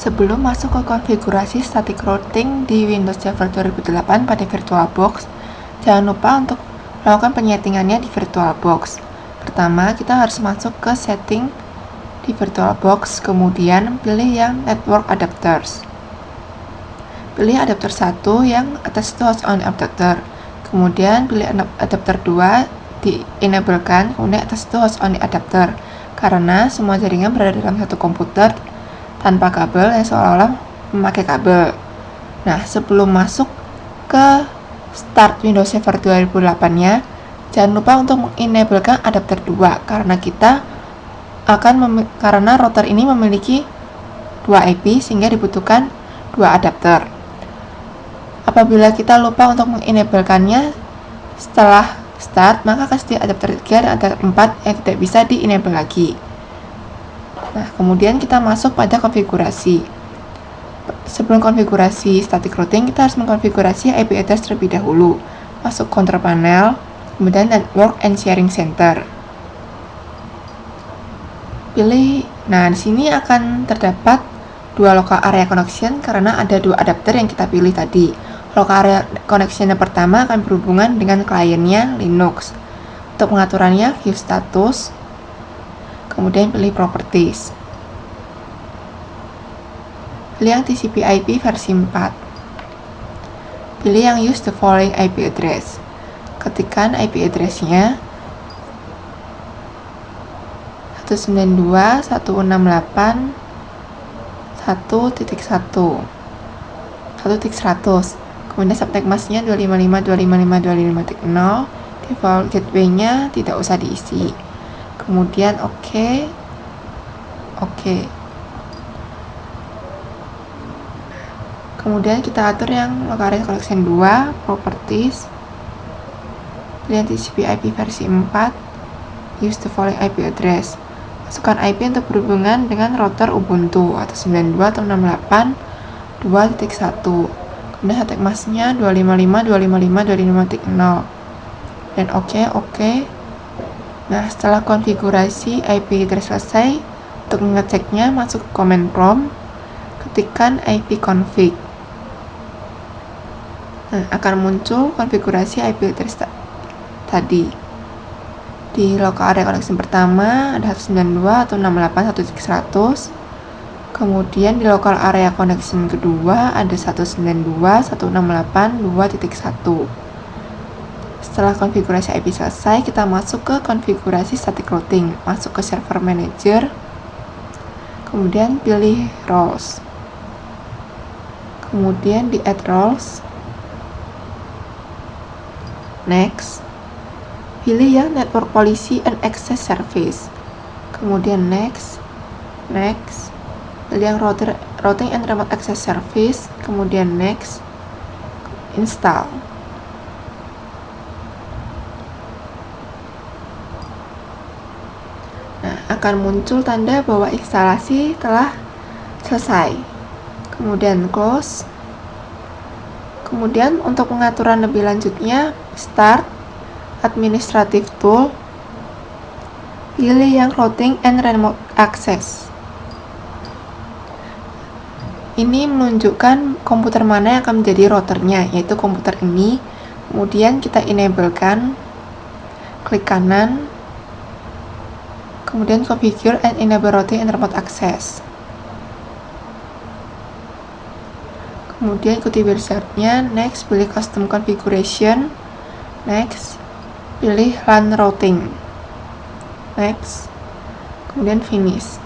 Sebelum masuk ke konfigurasi static routing di Windows Server 2008 pada VirtualBox, jangan lupa untuk melakukan penyetingannya di VirtualBox. Pertama, kita harus masuk ke setting di VirtualBox, kemudian pilih yang Network Adapters. Pilih adapter 1 yang attached to host only adapter. Kemudian pilih adapter 2 di-enablekan, kemudian attached to host only adapter. Karena semua jaringan berada dalam satu komputer tanpa kabel yang seolah-olah memakai kabel. Nah, sebelum masuk ke start Windows Server 2008-nya, jangan lupa untuk mengenablekan adapter 2 karena router ini memiliki 2 IP sehingga dibutuhkan 2 adapter. Apabila kita lupa untuk mengenablekannya setelah start, maka akan sediak adapter 3 dan adapter 4 yang tidak bisa di-enable lagi. Nah, kemudian kita masuk pada konfigurasi. Sebelum konfigurasi static routing, kita harus mengkonfigurasi IP address terlebih dahulu. Masuk control panel, kemudian network and sharing center. Pilih, nah di sini akan terdapat dua local area connection karena ada dua adapter yang kita pilih tadi. Local area connection yang pertama akan berhubungan dengan kliennya Linux. Untuk pengaturannya, view status, kemudian pilih properties. Pilih yang TCP/IP versi 4. Pilih yang use the following IP address. Ketikkan IP address-nya 192.168.1.100. Kemudian subnet masknya 255.255.255.0. Default gateway-nya tidak usah diisi. Kemudian oke. Kemudian kita atur yang local area connection 2, properties. Pilih TCP/IP versi 4, use the following IP address. Masukkan IP untuk berhubungan dengan router Ubuntu atau 92.168.2.1. Kemudian subnet masknya 255.255.255.0. Dan oke. Nah, setelah konfigurasi IP address selesai, untuk mengeceknya masuk ke command prompt, ketikkan ipconfig. Nah, akan muncul konfigurasi IP address tadi. Di local area connection pertama ada 192.168.1.100. Kemudian di local area connection kedua ada 192.168.2.1. Setelah konfigurasi IP selesai, kita masuk ke konfigurasi static routing. Masuk ke server manager, kemudian pilih roles. Kemudian di add roles, next. Pilih yang network policy and access service. Kemudian next. Pilih yang routing and remote access service. Kemudian next. Install. Nah, akan muncul tanda bahwa instalasi telah selesai. Kemudian close. Kemudian untuk pengaturan lebih lanjutnya, start administrative tool. Pilih yang routing and remote access. Ini menunjukkan komputer mana yang akan menjadi routernya, yaitu komputer ini. Kemudian kita enablekan, klik kanan, kemudian configure and enable routing and remote access. Kemudian ikuti wizard-nya, next, pilih custom configuration, next, pilih run routing, next, kemudian finish.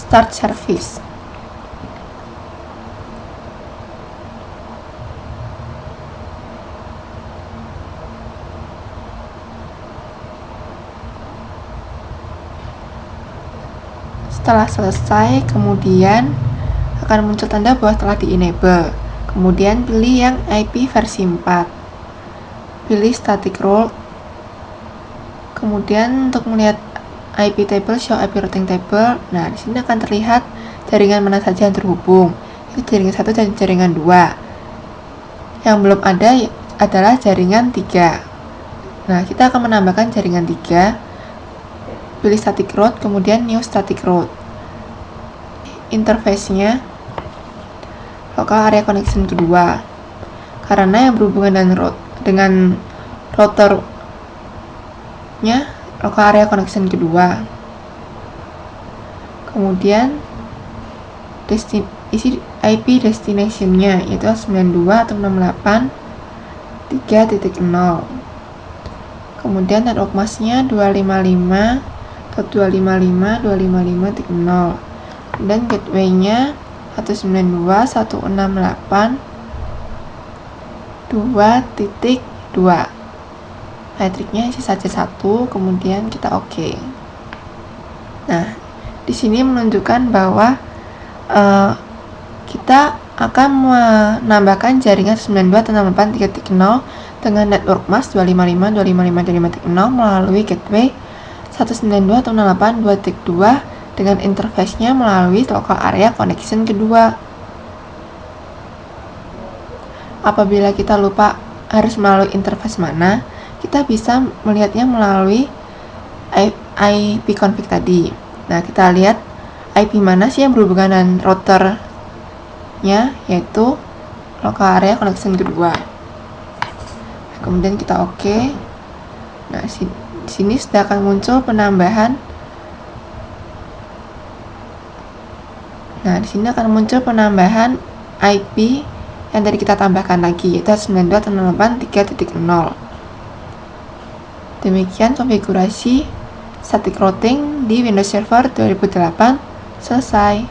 Start service. Setelah selesai, kemudian akan muncul tanda bahwa telah di-enable. Kemudian pilih yang IP versi 4. Pilih static route. Kemudian untuk melihat IP table, show IP routing table. Nah, di sini akan terlihat jaringan mana saja yang terhubung. Itu jaringan 1 dan jaringan 2. Yang belum ada adalah jaringan 3. Nah, kita akan menambahkan jaringan 3. Pilih static route, kemudian new static route. interface-nya local area connection kedua, karena yang berhubungan dengan routernya local area connection kedua. Kemudian isi IP destination-nya yaitu 92.168.3.0. Kemudian network mask-nya 255.255.255.0 dan gateway-nya 192.168.2.2. Metriknya isi saja 1, kemudian kita oke. Nah, di sini menunjukkan bahwa kita akan menambahkan jaringan 92.168.3.0 dengan network mask 255.255.255.0 melalui gateway 192.168.2.2 dengan interface-nya melalui local area connection kedua. Apabila kita lupa harus melalui interface mana, kita bisa melihatnya melalui IP config tadi. Nah, kita lihat IP mana sih yang berhubungan dengan routernya, yaitu local area connection kedua. Kemudian kita oke. Nah, di sini sudah akan muncul penambahan. Nah, di sini akan muncul penambahan IP yang tadi kita tambahkan lagi, yaitu 92.168.3.0. Demikian konfigurasi static routing di Windows Server 2008 selesai.